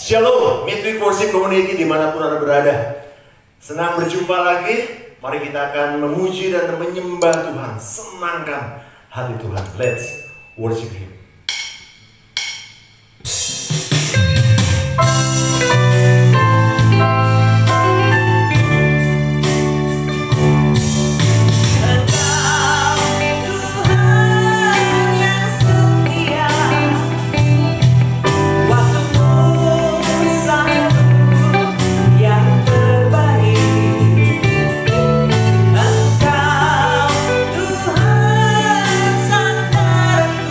Shalom, Midweek Worship Community dimanapun Anda berada. Senang berjumpa lagi. Mari kita akan memuji dan menyembah Tuhan. Senangkan hati Tuhan. Let's worship Him. Engkau Tuhan sandarku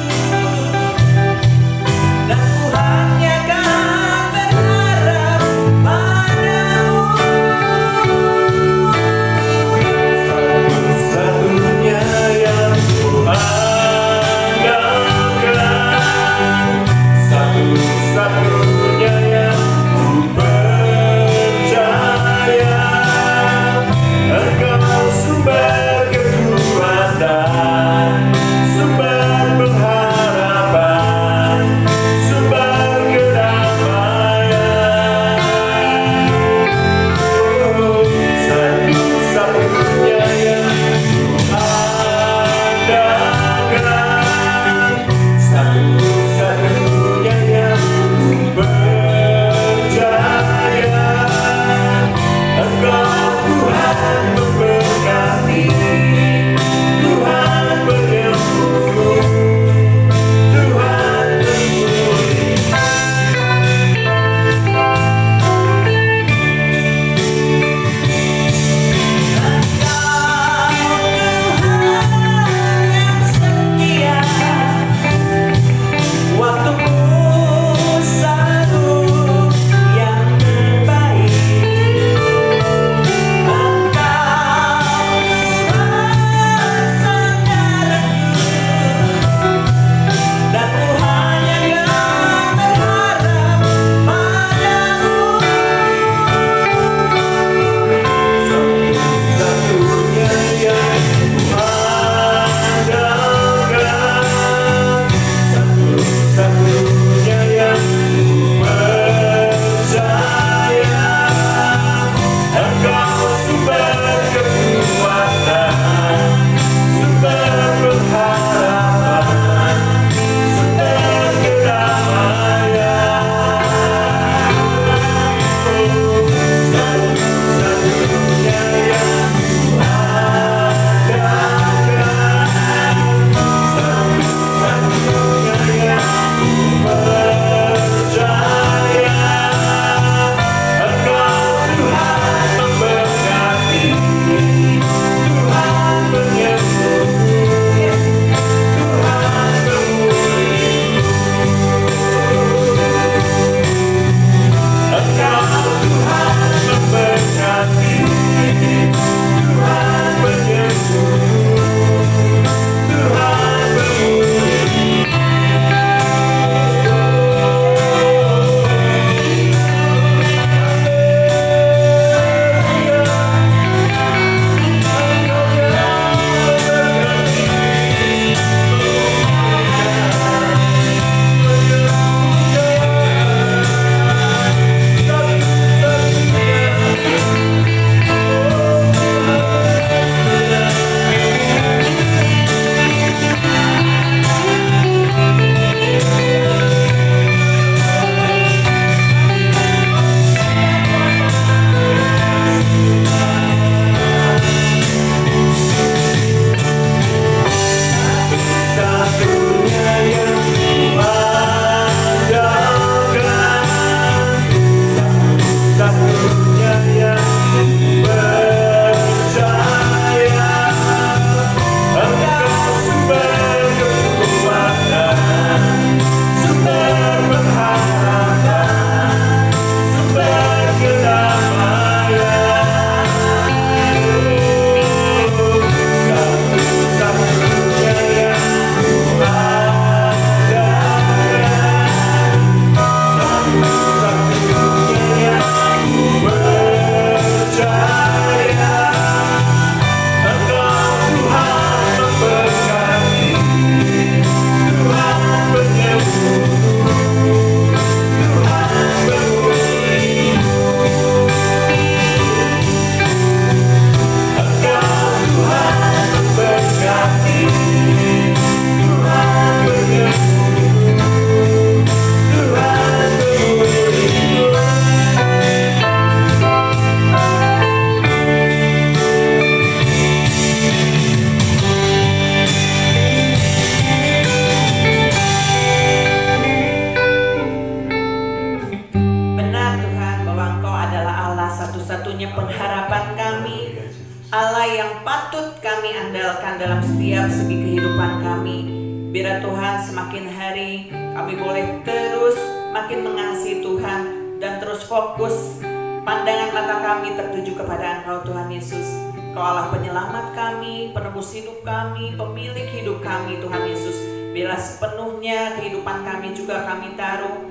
kami andalkan dalam setiap segi kehidupan kami. Biar Tuhan semakin hari kami boleh terus makin mengasihi Tuhan dan terus fokus pandangan mata kami tertuju kepada Engkau Tuhan Yesus. Kau Allah penyelamat kami, penebus hidup kami, pemilik hidup kami Tuhan Yesus. Biarlah sepenuhnya kehidupan kami juga kami taruh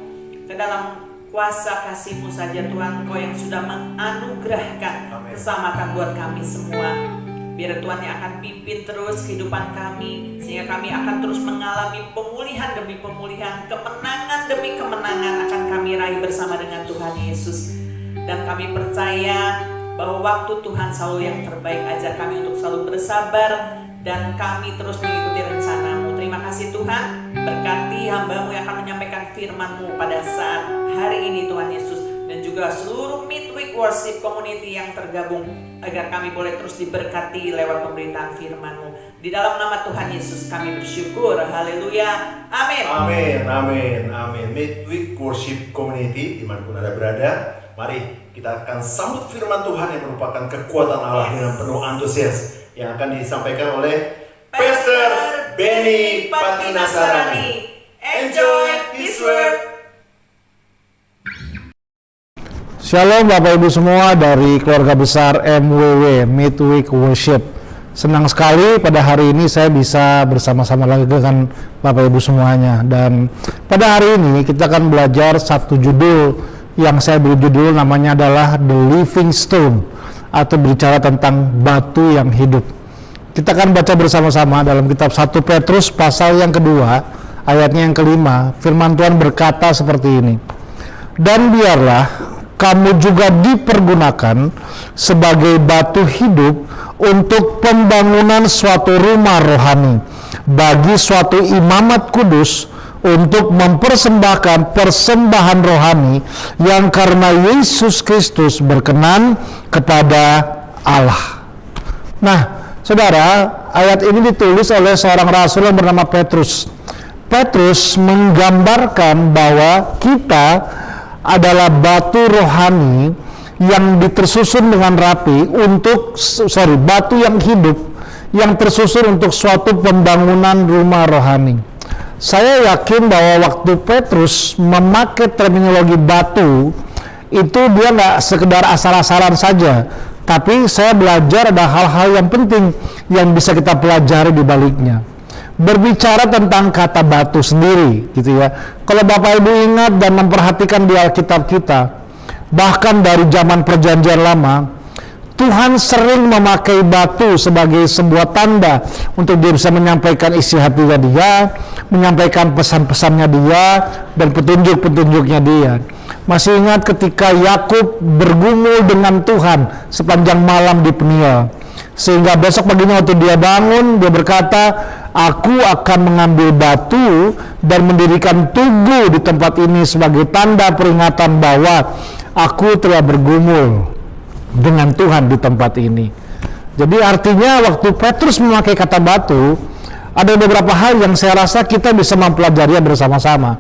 ke dalam kuasa kasih-Mu saja Tuhan. Kau yang sudah menganugerahkan keselamatan buat kami semua. Biar Tuhan yang akan pimpin terus kehidupan kami, sehingga kami akan terus mengalami pemulihan demi pemulihan, kemenangan demi kemenangan akan kami raih bersama dengan Tuhan Yesus. Dan kami percaya bahwa waktu Tuhan selalu yang terbaik. Ajar kami untuk selalu bersabar dan kami terus mengikuti rencana-Mu. Terima kasih Tuhan, berkati hamba-Mu yang akan menyampaikan firman-Mu pada saat hari ini Tuhan Yesus, dan juga seluruh Midweek Worship Community yang tergabung, agar kami boleh terus diberkati lewat pemberitaan firman-Mu. Di dalam nama Tuhan Yesus kami bersyukur. Haleluya. Amin. Amin, amin, amin. Midweek Worship Community dimanapun Anda berada, mari kita akan sambut firman Tuhan yang merupakan kekuatan Allah dengan penuh antusias, yang akan disampaikan oleh Pastor Benny Patinasarani. Enjoy His Word. Shalom Bapak Ibu semua dari keluarga besar MWW Midweek Worship. Senang sekali pada hari ini saya bisa bersama-sama lagi dengan Bapak Ibu semuanya. Dan pada hari ini kita akan belajar satu judul yang saya beri judul namanya adalah The Living Stone, atau berbicara tentang batu yang hidup. Kita akan baca bersama-sama dalam kitab 1 Petrus pasal yang kedua, ayatnya yang kelima. Firman Tuhan berkata seperti ini. Dan biarlah kamu juga dipergunakan sebagai batu hidup untuk pembangunan suatu rumah rohani, bagi suatu imamat kudus, untuk mempersembahkan persembahan rohani yang karena Yesus Kristus berkenan kepada Allah. Nah, saudara, ayat ini ditulis oleh seorang rasul yang bernama Petrus. Petrus menggambarkan bahwa kita adalah batu rohani yang tersusun dengan rapi batu yang hidup yang tersusun untuk suatu pembangunan rumah rohani. Saya yakin bahwa waktu Petrus memakai terminologi batu, itu dia nggak sekedar asal-asalan saja, tapi saya belajar ada hal-hal yang penting yang bisa kita pelajari di baliknya. Berbicara tentang kata batu sendiri, gitu ya. Kalau Bapak Ibu ingat dan memperhatikan di Alkitab kita, bahkan dari zaman Perjanjian Lama, Tuhan sering memakai batu sebagai sebuah tanda untuk dia bisa menyampaikan isi hatinya dia, menyampaikan pesan-pesannya dia, dan petunjuk-petunjuknya dia. Masih ingat ketika Yakub bergumul dengan Tuhan sepanjang malam di Peniel, sehingga besok paginya waktu dia bangun, dia berkata, aku akan mengambil batu dan mendirikan tugu di tempat ini sebagai tanda peringatan bahwa aku telah bergumul dengan Tuhan di tempat ini. Jadi artinya waktu Petrus memakai kata batu, ada beberapa hal yang saya rasa kita bisa mempelajari bersama-sama.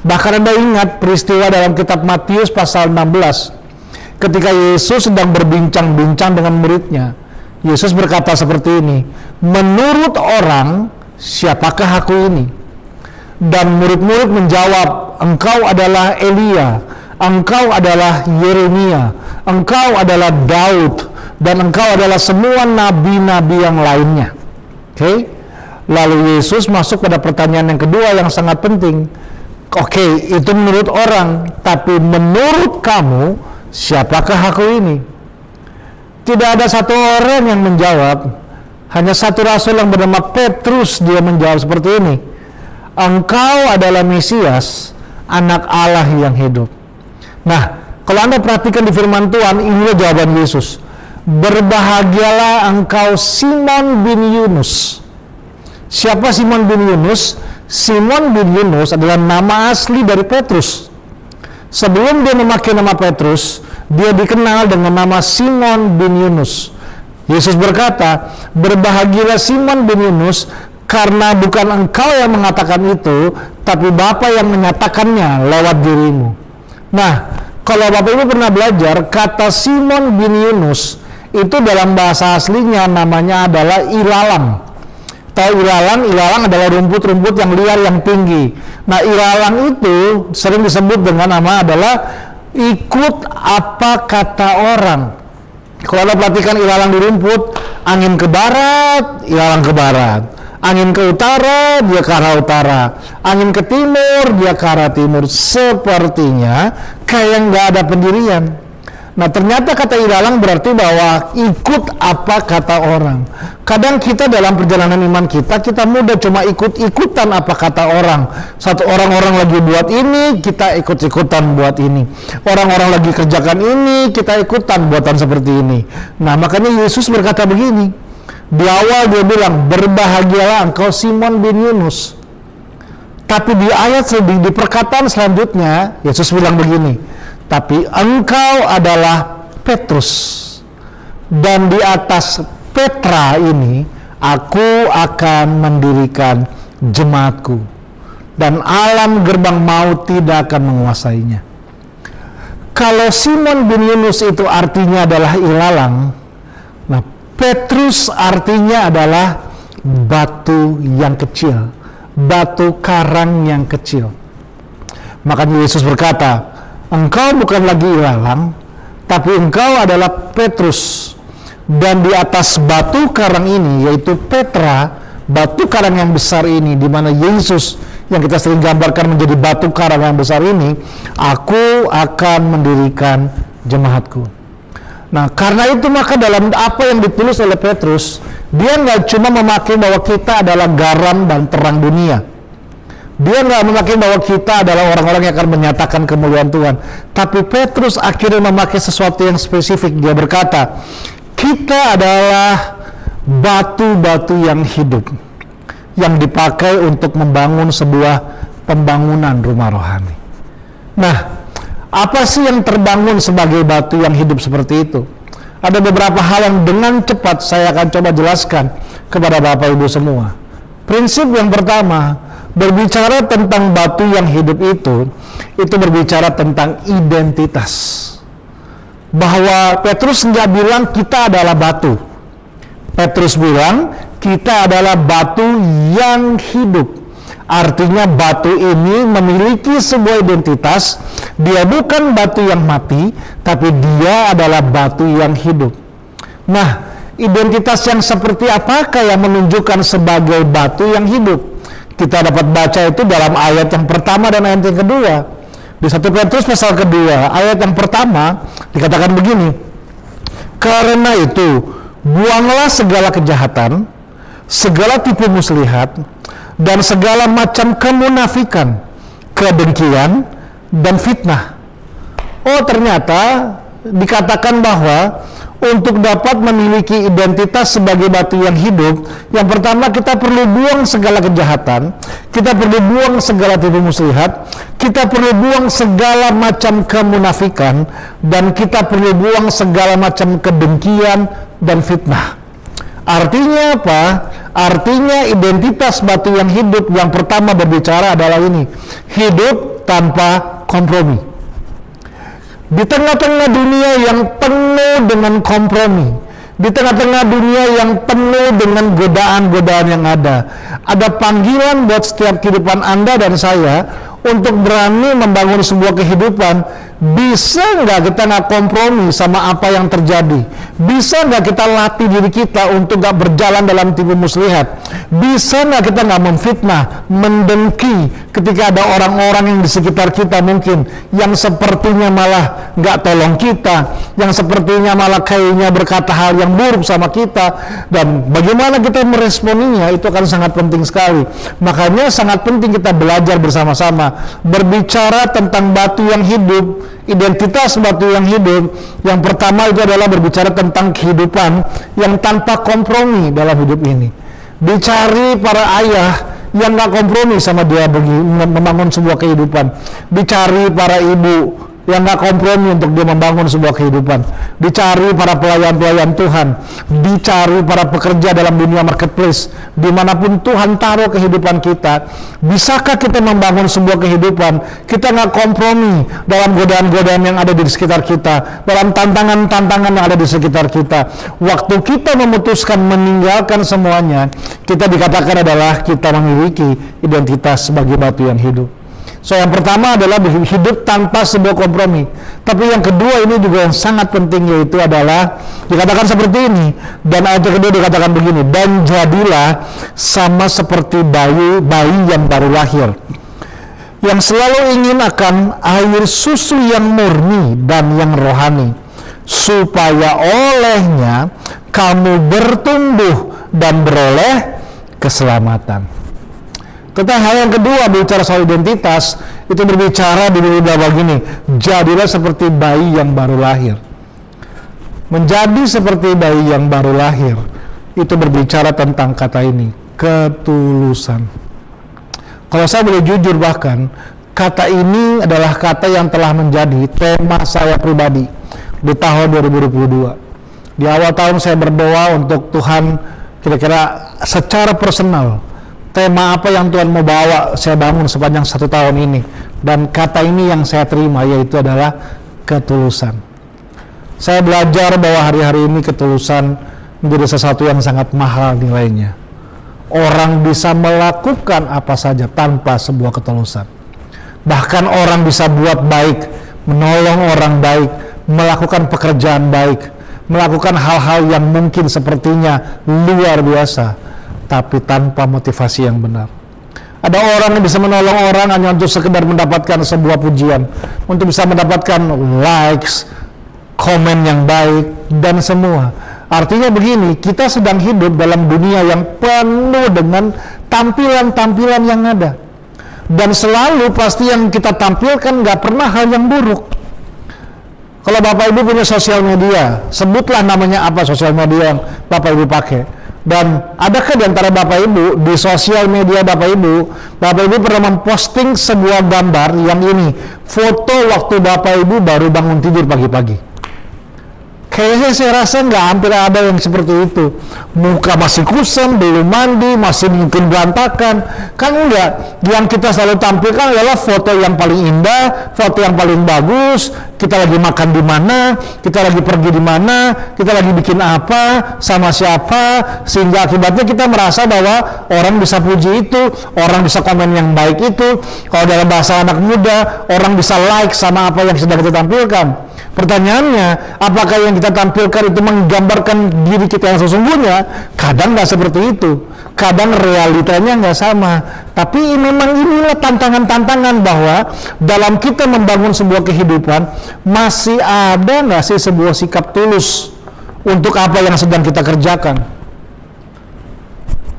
Bahkan Anda ingat peristiwa dalam kitab Matius pasal 16, ketika Yesus sedang berbincang-bincang dengan muridnya. Yesus berkata seperti ini, menurut orang, siapakah aku ini? Dan murid-murid menjawab, engkau adalah Elia, engkau adalah Yeremia, engkau adalah Daud, dan engkau adalah semua nabi-nabi yang lainnya. Oke? Lalu Yesus masuk pada pertanyaan yang kedua yang sangat penting. Oke, itu menurut orang, tapi menurut kamu, siapakah aku ini? Tidak ada satu orang yang menjawab, hanya satu rasul yang bernama Petrus, dia menjawab seperti ini. Engkau adalah Mesias, anak Allah yang hidup. Nah, kalau Anda perhatikan di firman Tuhan, inilah jawaban Yesus. Berbahagialah engkau Simon bin Yunus. Siapa Simon bin Yunus? Simon bin Yunus adalah nama asli dari Petrus. Sebelum dia memakai nama Petrus, dia dikenal dengan nama Simon bin Yunus. Yesus berkata, berbahagialah Simon bin Yunus, karena bukan engkau yang mengatakan itu, tapi Bapa yang menyatakannya lewat dirimu. Nah, kalau Bapak Ibu pernah belajar, kata Simon bin Yunus itu dalam bahasa aslinya namanya adalah ilalang. Tahu ilalang? Ilalang adalah rumput-rumput yang liar yang tinggi. Nah, ilalang itu sering disebut dengan nama adalah ikut apa kata orang. Kalau Anda perhatikan ilalang di rumput, angin ke barat, ilalang ke barat. Angin ke utara, dia ke arah utara. Angin ke timur, dia ke arah timur. Sepertinya kayak nggak ada pendirian. Nah, ternyata kata ilalang berarti bahwa ikut apa kata orang. Kadang kita dalam perjalanan iman kita mudah cuma ikut-ikutan apa kata orang. Satu orang-orang lagi buat ini, kita ikut-ikutan buat ini. Orang-orang lagi kerjakan ini, kita ikutan buatan seperti ini. Nah, makanya Yesus berkata begini. Di awal dia bilang, berbahagialah engkau Simon bin Yunus. Tapi di ayat di perkataan selanjutnya, Yesus bilang begini, tapi engkau adalah Petrus, dan di atas Petra ini aku akan mendirikan jemaatku, dan alam gerbang maut tidak akan menguasainya. Kalau Simon bin Yunus itu artinya adalah ilalang, nah Petrus artinya adalah batu yang kecil, batu karang yang kecil. Makanya Yesus berkata, engkau bukan lagi ilalang, tapi engkau adalah Petrus. Dan di atas batu karang ini, yaitu Petra, batu karang yang besar ini, di mana Yesus yang kita sering gambarkan menjadi batu karang yang besar ini, aku akan mendirikan jemaatku. Nah, karena itu maka dalam apa yang ditulis oleh Petrus, dia nggak cuma memakai bahwa kita adalah garam dan terang dunia. Dia nggak memakai bahwa kita adalah orang-orang yang akan menyatakan kemuliaan Tuhan. Tapi Petrus akhirnya memakai sesuatu yang spesifik. Dia berkata, kita adalah batu-batu yang hidup, yang dipakai untuk membangun sebuah pembangunan rumah rohani. Nah, apa sih yang terbangun sebagai batu yang hidup seperti itu? Ada beberapa hal yang dengan cepat saya akan coba jelaskan kepada Bapak Ibu semua. Prinsip yang pertama, berbicara tentang batu yang hidup itu berbicara tentang identitas. Bahwa Petrus nggak bilang kita adalah batu. Petrus bilang kita adalah batu yang hidup. Artinya batu ini memiliki sebuah identitas. Dia bukan batu yang mati, tapi dia adalah batu yang hidup. Nah, identitas yang seperti apakah yang menunjukkan sebagai batu yang hidup? Kita dapat baca itu dalam ayat yang pertama dan ayat yang kedua. Di 1 Petrus pasal kedua, ayat yang pertama dikatakan begini, karena itu buanglah segala kejahatan, segala tipu muslihat, dan segala macam kemunafikan, kedengkian, dan fitnah. Oh, ternyata dikatakan bahwa untuk dapat memiliki identitas sebagai batu yang hidup, yang pertama kita perlu buang segala kejahatan, kita perlu buang segala tipu muslihat, kita perlu buang segala macam kemunafikan, dan kita perlu buang segala macam kedengkian dan fitnah. Artinya apa? Artinya identitas batu yang hidup yang pertama berbicara adalah ini, hidup tanpa kompromi. Di tengah-tengah dunia yang penuh dengan kompromi, di tengah-tengah dunia yang penuh dengan godaan-godaan yang ada panggilan buat setiap kehidupan Anda dan saya untuk berani membangun sebuah kehidupan. Bisa nggak kita nggak kompromi sama apa yang terjadi? Bisa nggak kita latih diri kita untuk nggak berjalan dalam tipu muslihat? Bisa nggak kita nggak memfitnah, mendengki ketika ada orang-orang yang di sekitar kita mungkin yang sepertinya malah nggak tolong kita, yang sepertinya malah kayaknya berkata hal yang buruk sama kita, dan bagaimana kita meresponinya itu akan sangat penting sekali. Makanya sangat penting kita belajar bersama-sama berbicara tentang batu yang hidup. Identitas batu yang hidup yang pertama itu adalah berbicara tentang kehidupan yang tanpa kompromi dalam hidup ini. Dicari para ayah yang gak kompromi sama dia membangun sebuah kehidupan. Dicari para ibu yang nggak kompromi untuk dia membangun sebuah kehidupan. Dicari para pelayan-pelayan Tuhan, dicari para pekerja dalam dunia marketplace, dimanapun Tuhan taruh kehidupan kita. Bisakah kita membangun sebuah kehidupan? Kita nggak kompromi dalam godaan-godaan yang ada di sekitar kita, dalam tantangan-tantangan yang ada di sekitar kita. Waktu kita memutuskan meninggalkan semuanya, kita dikatakan adalah kita memiliki identitas sebagai batu yang hidup. So yang pertama adalah hidup tanpa sebuah kompromi. Tapi yang kedua ini juga yang sangat penting, yaitu adalah dikatakan seperti ini. Dan ayat kedua dikatakan begini, dan jadilah sama seperti bayi yang baru lahir, yang selalu ingin akan air susu yang murni dan yang rohani, supaya olehnya kamu bertumbuh dan beroleh keselamatan. Tentang hal yang kedua, bicara soal identitas, itu berbicara di bawah begini, jadilah seperti bayi yang baru lahir. Menjadi seperti bayi yang baru lahir, itu berbicara tentang kata ini, ketulusan. Kalau saya boleh jujur, bahkan kata ini adalah kata yang telah menjadi tema saya pribadi di tahun 2022. Di awal tahun saya berdoa untuk Tuhan, kira-kira secara personal, tema apa yang Tuhan mau bawa saya bangun sepanjang 1 tahun ini. Dan kata ini yang saya terima, yaitu adalah ketulusan. Saya belajar bahwa hari-hari ini ketulusan menjadi sesuatu yang sangat mahal nilainya. Orang bisa melakukan apa saja tanpa sebuah ketulusan. Bahkan orang bisa buat baik, menolong orang baik, melakukan pekerjaan baik, melakukan hal-hal yang mungkin sepertinya luar biasa, tapi tanpa motivasi yang benar. Ada orang yang bisa menolong orang hanya untuk sekedar mendapatkan sebuah pujian, untuk bisa mendapatkan likes, komen yang baik, dan semua. Artinya begini, kita sedang hidup dalam dunia yang penuh dengan tampilan-tampilan yang ada. Dan selalu pasti yang kita tampilkan nggak pernah hal yang buruk. Kalau Bapak Ibu punya sosial media, sebutlah namanya apa sosial media yang Bapak Ibu pakai. Dan adakah di antara Bapak Ibu di sosial media Bapak Ibu pernah memposting sebuah gambar yang ini, foto waktu Bapak Ibu baru bangun tidur pagi-pagi? Kayaknya saya rasa nggak, hampir ada yang seperti itu. Muka masih kusam, belum mandi, masih mungkin berantakan. Kan enggak, yang kita selalu tampilkan adalah foto yang paling indah, foto yang paling bagus. Kita lagi makan di mana, kita lagi pergi di mana, kita lagi bikin apa, sama siapa, sehingga akibatnya kita merasa bahwa orang bisa puji itu, orang bisa komen yang baik itu. Kalau dalam bahasa anak muda, orang bisa like sama apa yang sedang kita tampilkan. Pertanyaannya, apakah yang kita tampilkan itu menggambarkan diri kita yang sesungguhnya? Kadang nggak seperti itu, kadang realitanya nggak sama. Tapi memang inilah tantangan-tantangan bahwa dalam kita membangun sebuah kehidupan, masih ada nggak sih sebuah sikap tulus untuk apa yang sedang kita kerjakan?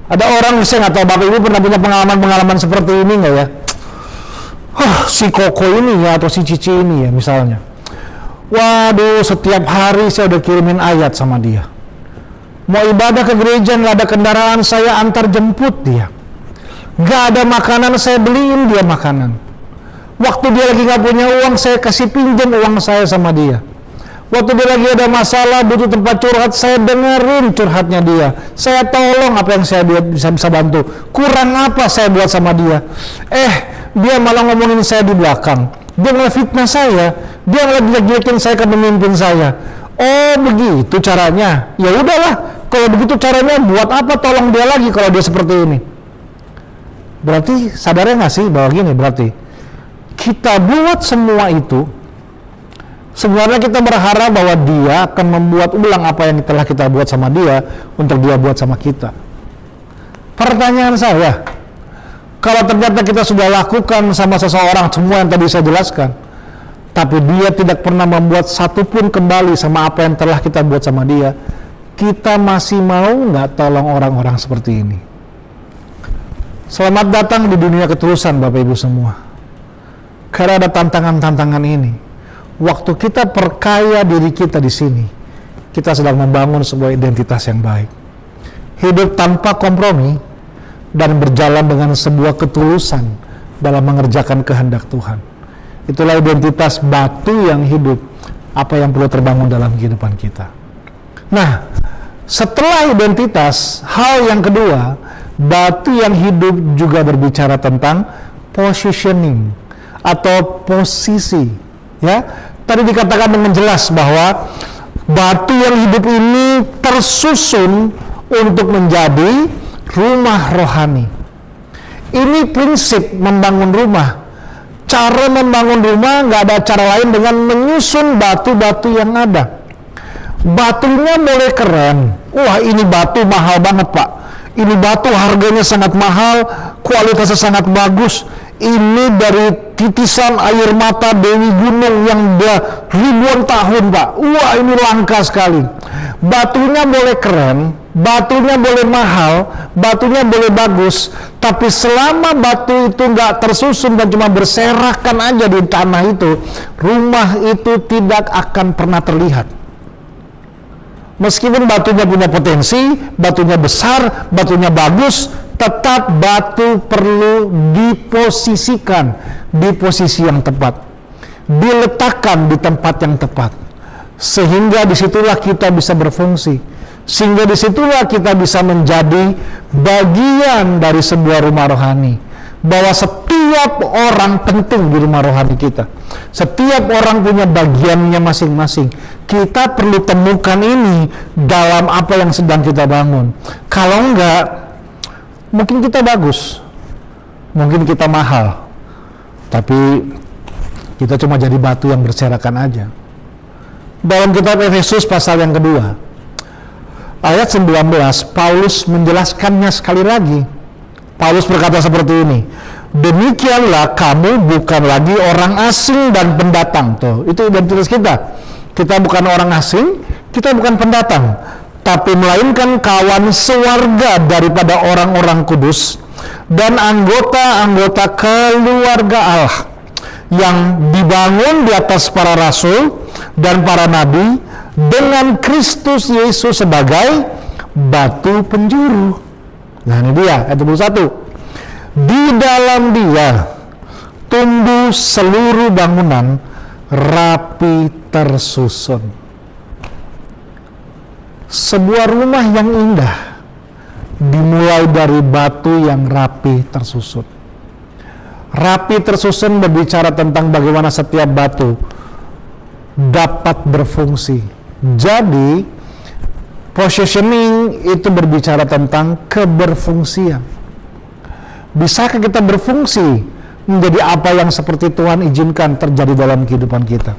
Ada orang, saya nggak tahu Bapak Ibu pernah punya pengalaman seperti ini nggak ya? Si Koko ini ya, atau si Cici ini ya misalnya. Waduh, setiap hari saya udah kirimin ayat sama dia. Mau ibadah ke gereja nggak ada kendaraan, saya antar jemput dia. Nggak ada makanan, saya beliin dia makanan. Waktu dia lagi nggak punya uang, saya kasih pinjam uang saya sama dia. Waktu dia lagi ada masalah, butuh tempat curhat, saya dengerin curhatnya dia. Saya tolong apa yang saya bisa bantu. Kurang apa saya buat sama dia. Dia malah ngomongin saya di belakang. Dia ngefitnah saya, dia ngelejek-jelekin saya ke pemimpin saya. Oh begitu caranya, ya udahlah. Kalau begitu caranya, buat apa tolong dia lagi kalau dia seperti ini? Berarti sadarnya nggak sih bahwa gini, berarti kita buat semua itu, sebenarnya kita berharap bahwa dia akan membuat ulang apa yang telah kita buat sama dia untuk dia buat sama kita. Pertanyaan saya, kalau ternyata kita sudah lakukan sama seseorang semua yang tadi saya jelaskan, tapi dia tidak pernah membuat satupun kembali sama apa yang telah kita buat sama dia, kita masih mau nggak tolong orang-orang seperti ini? Selamat datang di dunia ketulusan Bapak Ibu semua. Karena ada tantangan-tantangan ini. Waktu kita perkaya diri kita di sini, kita sedang membangun sebuah identitas yang baik. Hidup tanpa kompromi dan berjalan dengan sebuah ketulusan dalam mengerjakan kehendak Tuhan. Itulah identitas batu yang hidup, apa yang perlu terbangun dalam kehidupan kita. Nah, setelah identitas, hal yang kedua, batu yang hidup juga berbicara tentang positioning atau posisi. Ya, tadi dikatakan dengan jelas bahwa batu yang hidup ini tersusun untuk menjadi rumah rohani. Ini prinsip membangun rumah. Cara membangun rumah nggak ada cara lain dengan menyusun batu-batu yang ada. Batunya boleh keren. Wah, ini batu mahal banget, Pak. Ini batu harganya sangat mahal, kualitasnya sangat bagus. Ini dari titisan air mata Dewi Gunung yang udah ribuan tahun, Pak. Wah, ini langka sekali. Batunya boleh keren, batunya boleh mahal, batunya boleh bagus, tapi selama batu itu nggak tersusun dan cuma berserakan aja di tanah itu, rumah itu tidak akan pernah terlihat. Meskipun batunya punya potensi, batunya besar, batunya bagus, tetap batu perlu diposisikan di posisi yang tepat, diletakkan di tempat yang tepat, sehingga disitulah kita bisa berfungsi, sehingga disitulah kita bisa menjadi bagian dari sebuah rumah rohani. Bahwa setiap orang penting di rumah rohani kita, setiap orang punya bagiannya masing-masing. Kita perlu temukan ini dalam apa yang sedang kita bangun. Kalau enggak, mungkin kita bagus, mungkin kita mahal, tapi kita cuma jadi batu yang berserakan aja. Dalam kitab Efesus pasal yang kedua, ayat 19, Paulus menjelaskannya sekali lagi. Paulus berkata seperti ini, demikianlah kamu bukan lagi orang asing dan pendatang. Tuh, itu identitas kita. Kita bukan orang asing, kita bukan pendatang, tapi melainkan kawan sewarga daripada orang-orang kudus dan anggota-anggota keluarga Allah yang dibangun di atas para rasul dan para nabi dengan Kristus Yesus sebagai batu penjuru. Nah, ini dia, ayat 21. Di dalam dia tumbuh seluruh bangunan rapi tersusun. Sebuah rumah yang indah dimulai dari batu yang rapi tersusun. Rapi tersusun berbicara tentang bagaimana setiap batu dapat berfungsi. Jadi, positioning itu berbicara tentang keberfungsian. Bisakah kita berfungsi menjadi apa yang seperti Tuhan izinkan terjadi dalam kehidupan kita?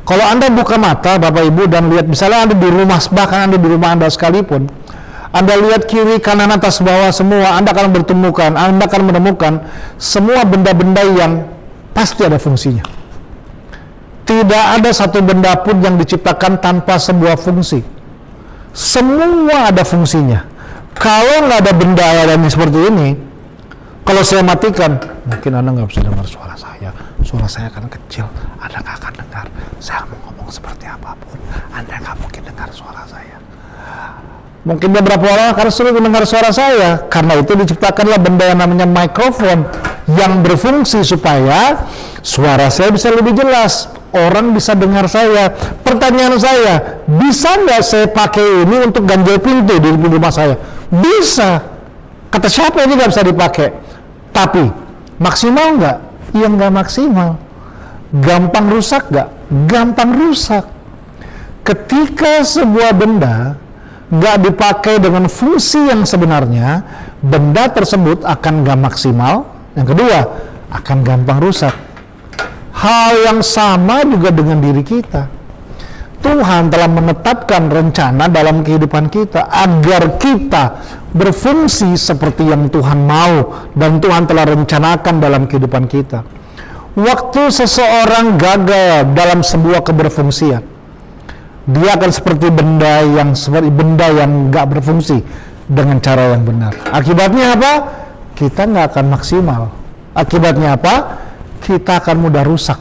Kalau Anda buka mata, Bapak Ibu, dan lihat, misalnya Anda di rumah, bahkan Anda di rumah Anda sekalipun, Anda lihat kiri, kanan, atas, bawah, semua, Anda akan menemukan semua benda-benda yang pasti ada fungsinya. Tidak ada satu benda pun yang diciptakan tanpa sebuah fungsi. Semua ada fungsinya. Kalau nggak ada benda yang seperti ini, kalau saya matikan, mungkin Anda nggak bisa dengar suara saya. Suara saya akan kecil, Anda nggak akan dengar. Saya mau ngomong seperti apapun, Anda nggak mungkin dengar suara saya. Mungkin beberapa orang akan sulit mendengar suara saya. Karena itu diciptakanlah benda yang namanya mikrofon yang berfungsi supaya suara saya bisa lebih jelas. Orang bisa dengar saya. Pertanyaan saya, bisa nggak saya pakai ini untuk ganjel pintu di rumah saya? Bisa. Kata siapa ini nggak bisa dipakai? Tapi maksimal nggak? Ya nggak maksimal. Gampang rusak nggak? Gampang rusak. Ketika sebuah benda nggak dipakai dengan fungsi yang sebenarnya, benda tersebut akan nggak maksimal. Yang kedua, akan gampang rusak. Hal yang sama juga dengan diri kita. Tuhan telah menetapkan rencana dalam kehidupan kita agar kita berfungsi seperti yang Tuhan mau dan Tuhan telah rencanakan dalam kehidupan kita. Waktu seseorang gagal dalam sebuah keberfungsian, dia akan seperti benda yang nggak berfungsi dengan cara yang benar. Akibatnya apa? Kita nggak akan maksimal. Akibatnya apa? Kita akan mudah rusak.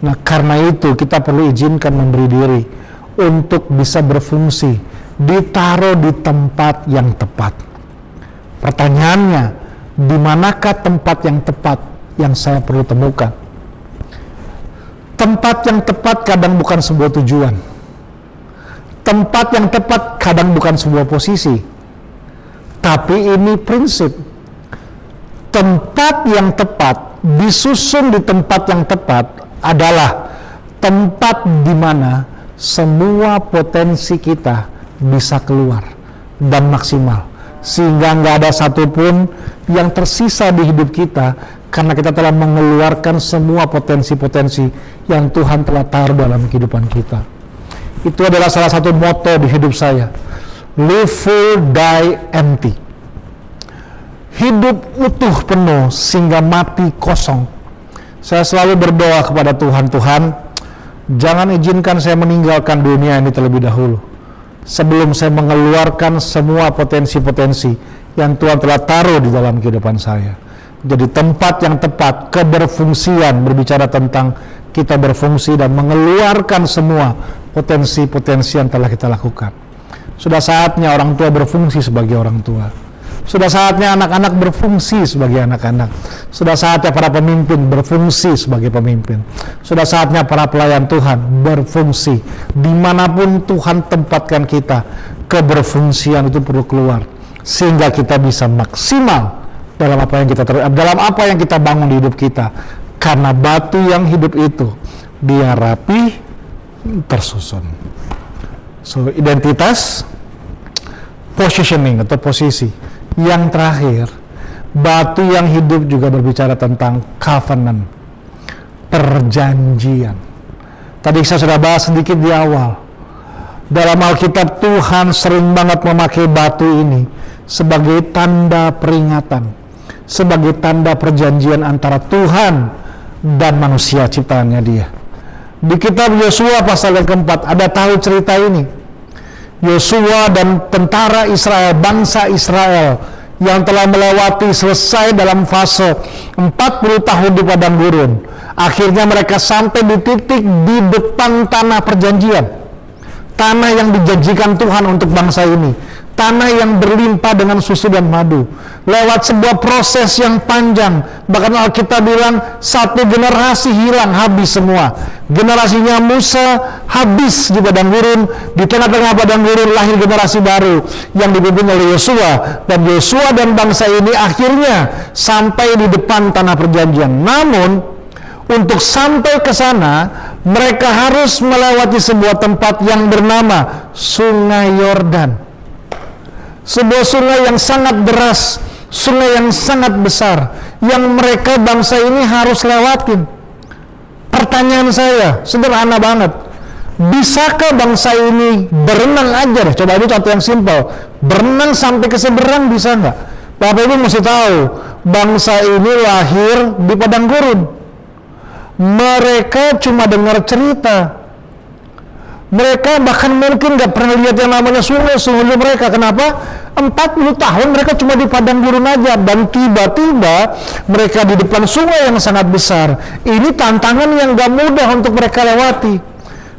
Nah, karena itu kita perlu izinkan memberi diri untuk bisa berfungsi, ditaruh di tempat yang tepat. Pertanyaannya, di manakah tempat yang tepat yang saya perlu temukan? Tempat yang tepat kadang bukan sebuah tujuan. Tempat yang tepat kadang bukan sebuah posisi. Tapi ini prinsip. Tempat yang tepat, disusun di tempat yang tepat adalah tempat di mana semua potensi kita bisa keluar dan maksimal. Sehingga nggak ada satupun yang tersisa di hidup kita karena kita telah mengeluarkan semua potensi-potensi yang Tuhan telah taruh dalam kehidupan kita. Itu adalah salah satu moto di hidup saya. Live full, die empty. Hidup utuh penuh sehingga mati kosong. Saya selalu berdoa kepada Tuhan, Tuhan, jangan izinkan saya meninggalkan dunia ini terlebih dahulu sebelum saya mengeluarkan semua potensi-potensi yang Tuhan telah taruh di dalam kehidupan saya. Jadi tempat yang tepat, keberfungsian, berbicara tentang kita berfungsi dan mengeluarkan semua potensi-potensi yang telah kita lakukan. Sudah saatnya orang tua berfungsi sebagai orang tua. Sudah saatnya anak-anak berfungsi sebagai anak-anak. Sudah saatnya para pemimpin berfungsi sebagai pemimpin. Sudah saatnya para pelayan Tuhan berfungsi. Dimanapun Tuhan tempatkan kita, keberfungsian itu perlu keluar. Sehingga kita bisa maksimal dalam apa yang kita bangun di hidup kita. Karena batu yang hidup itu, dia rapi, tersusun. So, identitas, positioning atau posisi. Yang terakhir, batu yang hidup juga berbicara tentang covenant, perjanjian. Tadi saya sudah bahas sedikit di awal. Dalam Alkitab Tuhan sering banget memakai batu ini sebagai tanda peringatan, sebagai tanda perjanjian antara Tuhan dan manusia ciptaannya dia. Di kitab Yosua pasal yang keempat ada tahu cerita ini. Yosua dan tentara Israel, bangsa Israel yang telah melewati selesai dalam fase 40 tahun di padang gurun. Akhirnya mereka sampai di titik di depan tanah perjanjian. Tanah yang dijanjikan Tuhan untuk bangsa ini. Tanah yang berlimpah dengan susu dan madu. Lewat sebuah proses yang panjang. Bahkan Alkitab bilang satu generasi hilang, habis semua. Generasinya Musa habis di padang gurun. Di tengah-tengah padang gurun lahir generasi baru yang dipimpin oleh Yosua. Dan Yosua dan bangsa ini akhirnya sampai di depan tanah perjanjian. Namun untuk sampai ke sana mereka harus melewati sebuah tempat yang bernama Sungai Yordan. Sebuah sungai yang sangat deras, sungai yang sangat besar, yang mereka bangsa ini harus lewatin. Pertanyaan saya, sederhana banget. Bisakah bangsa ini berenang aja deh? Coba ini contoh yang simpel. Berenang sampai ke seberang bisa nggak? Bapak Ibu mesti tahu, bangsa ini lahir di padang gurun. Mereka cuma dengar cerita. Mereka bahkan mungkin nggak pernah lihat yang namanya sungai seumur mereka. Kenapa? 40 tahun mereka cuma di padang gurun aja. Dan tiba-tiba mereka di depan sungai yang sangat besar. Ini tantangan yang gak mudah untuk mereka lewati.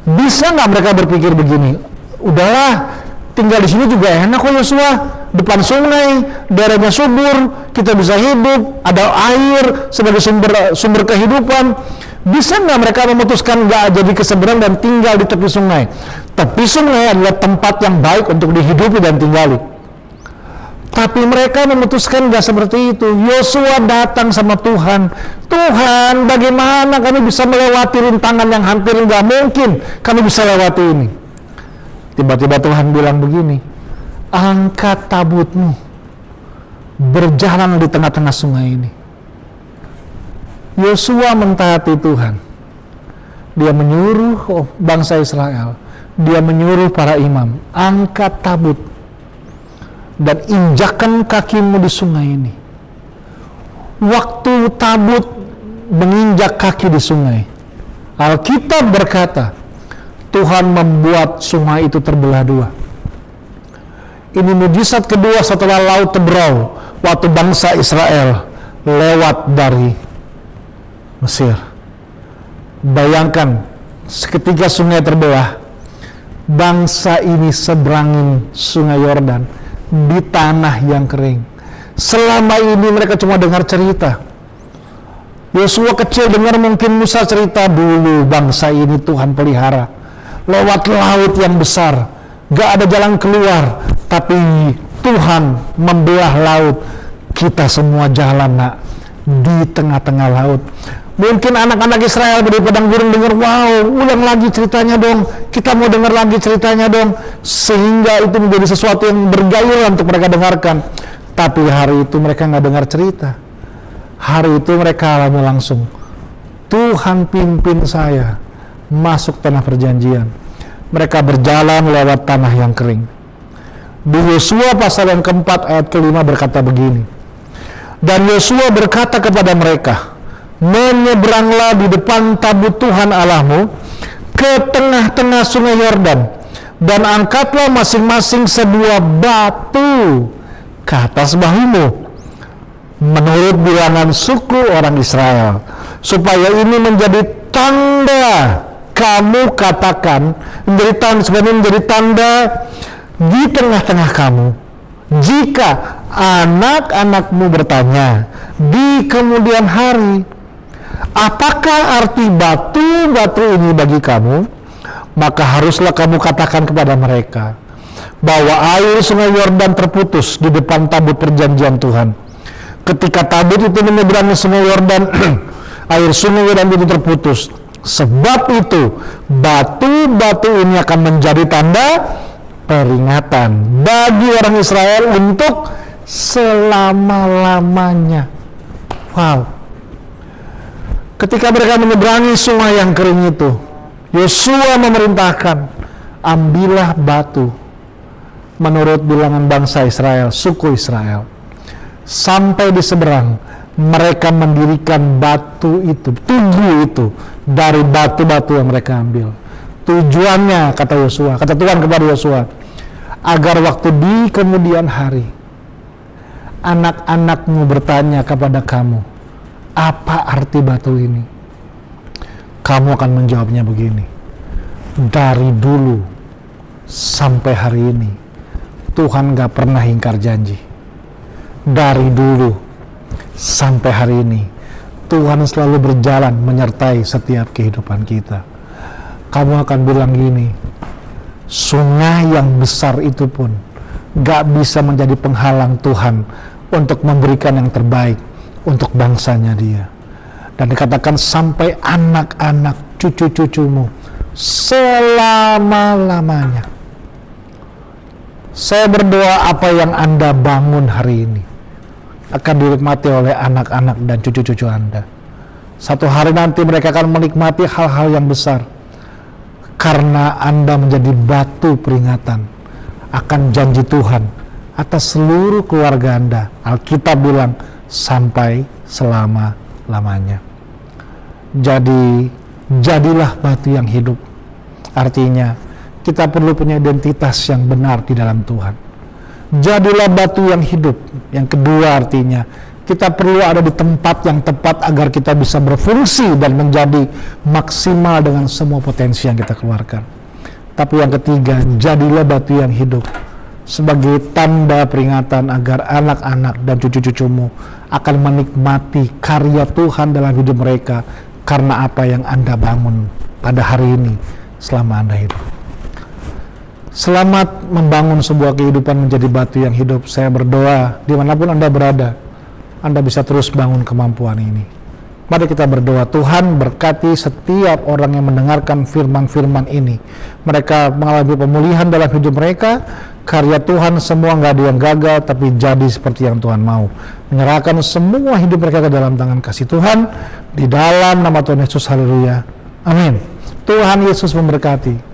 Bisa nggak mereka berpikir begini? Udahlah, tinggal di sini juga enak kok Yosua. Depan sungai, daerahnya subur, kita bisa hidup, ada air sebagai sumber kehidupan. Bisa nggak mereka memutuskan nggak jadi ke seberang dan tinggal di tepi sungai? Tepi sungai adalah tempat yang baik untuk dihidupi dan tinggali. Tapi mereka memutuskan nggak seperti itu. Yosua datang sama Tuhan. Tuhan, bagaimana kami bisa melewati rintangan yang hampir nggak mungkin kami bisa lewati ini? Tiba-tiba Tuhan bilang begini, angkat tabutmu, berjalan di tengah-tengah sungai ini. Yosua mentaati Tuhan. Dia menyuruh bangsa Israel, dia menyuruh para imam, angkat tabut dan injakkan kakimu di sungai ini. Waktu tabut menginjak kaki di sungai, Alkitab berkata, Tuhan membuat sungai itu terbelah dua. Ini mujizat kedua setelah Laut Tebrau, waktu bangsa Israel lewat dari Mesir. Bayangkan, seketika sungai terbelah, bangsa ini seberangin sungai Yordan di tanah yang kering. Selama ini mereka cuma dengar cerita. Yosua kecil dengar mungkin Musa cerita dulu bangsa ini Tuhan pelihara lewat laut yang besar, gak ada jalan keluar, tapi Tuhan membelah laut, kita semua jalan nak di tengah-tengah laut. Mungkin anak-anak Israel di padang gurun dengar, wow, ulang lagi ceritanya dong, kita mau dengar lagi ceritanya dong, sehingga itu menjadi sesuatu yang bergairah untuk mereka dengarkan. Tapi hari itu mereka nggak dengar cerita. Hari itu mereka alami langsung, Tuhan pimpin saya masuk tanah perjanjian. Mereka berjalan lewat tanah yang kering. Di Yosua pasal yang keempat ayat kelima berkata begini, dan Yosua berkata kepada mereka, menyeberanglah di depan tabut Tuhan Allahmu ke tengah-tengah sungai Yordan, dan angkatlah masing-masing sebuah batu ke atas bahumu menurut bilangan suku orang Israel, supaya ini menjadi tanda, kamu katakan menjadi tanda, supaya ini menjadi tanda di tengah-tengah kamu. Jika anak-anakmu bertanya di kemudian hari, apakah arti batu-batu ini bagi kamu? Maka haruslah kamu katakan kepada mereka bahwa air sungai Yordan terputus di depan tabut perjanjian Tuhan. Ketika tabut itu menyeberangi sungai Yordan, air sungai Yordan itu terputus. Sebab itu batu-batu ini akan menjadi tanda peringatan bagi orang Israel untuk selama-lamanya. Wow. Ketika mereka menyeberangi sungai yang kering itu, Yosua memerintahkan, ambillah batu menurut bilangan bangsa Israel, suku Israel. Sampai di seberang, mereka mendirikan batu itu, tugu itu, dari batu-batu yang mereka ambil. Tujuannya, kata Yosua, kata Tuhan kepada Yosua, agar waktu di kemudian hari, anak-anakmu bertanya kepada kamu, apa arti batu ini? Kamu akan menjawabnya begini, dari dulu sampai hari ini, Tuhan gak pernah ingkar janji. Dari dulu sampai hari ini, Tuhan selalu berjalan menyertai setiap kehidupan kita. Kamu akan bilang gini, sungai yang besar itu pun gak bisa menjadi penghalang Tuhan untuk memberikan yang terbaik untuk bangsanya dia. Dan dikatakan sampai anak-anak cucu-cucumu selama-lamanya. Saya berdoa apa yang Anda bangun hari ini akan dinikmati oleh anak-anak dan cucu-cucu Anda. Satu hari nanti mereka akan menikmati hal-hal yang besar, karena Anda menjadi batu peringatan akan janji Tuhan atas seluruh keluarga Anda. Alkitab bilang sampai selama-lamanya. Jadi, jadilah batu yang hidup. Artinya, kita perlu punya identitas yang benar di dalam Tuhan. Jadilah batu yang hidup. Yang kedua artinya, kita perlu ada di tempat yang tepat agar kita bisa berfungsi dan menjadi maksimal dengan semua potensi yang kita keluarkan. Tapi yang ketiga, jadilah batu yang hidup sebagai tanda peringatan agar anak-anak dan cucu-cucumu akan menikmati karya Tuhan dalam hidup mereka karena apa yang Anda bangun pada hari ini selama Anda hidup. Selamat membangun sebuah kehidupan menjadi batu yang hidup. Saya berdoa dimanapun Anda berada, Anda bisa terus bangun kemampuan ini. Mari kita berdoa, Tuhan berkati setiap orang yang mendengarkan firman-firman ini. Mereka mengalami pemulihan dalam hidup mereka. Karya Tuhan semua nggak ada yang gagal, tapi jadi seperti yang Tuhan mau. Menyerahkan semua hidup mereka ke dalam tangan kasih Tuhan. Di dalam nama Tuhan Yesus, haleluya. Amin. Tuhan Yesus memberkati.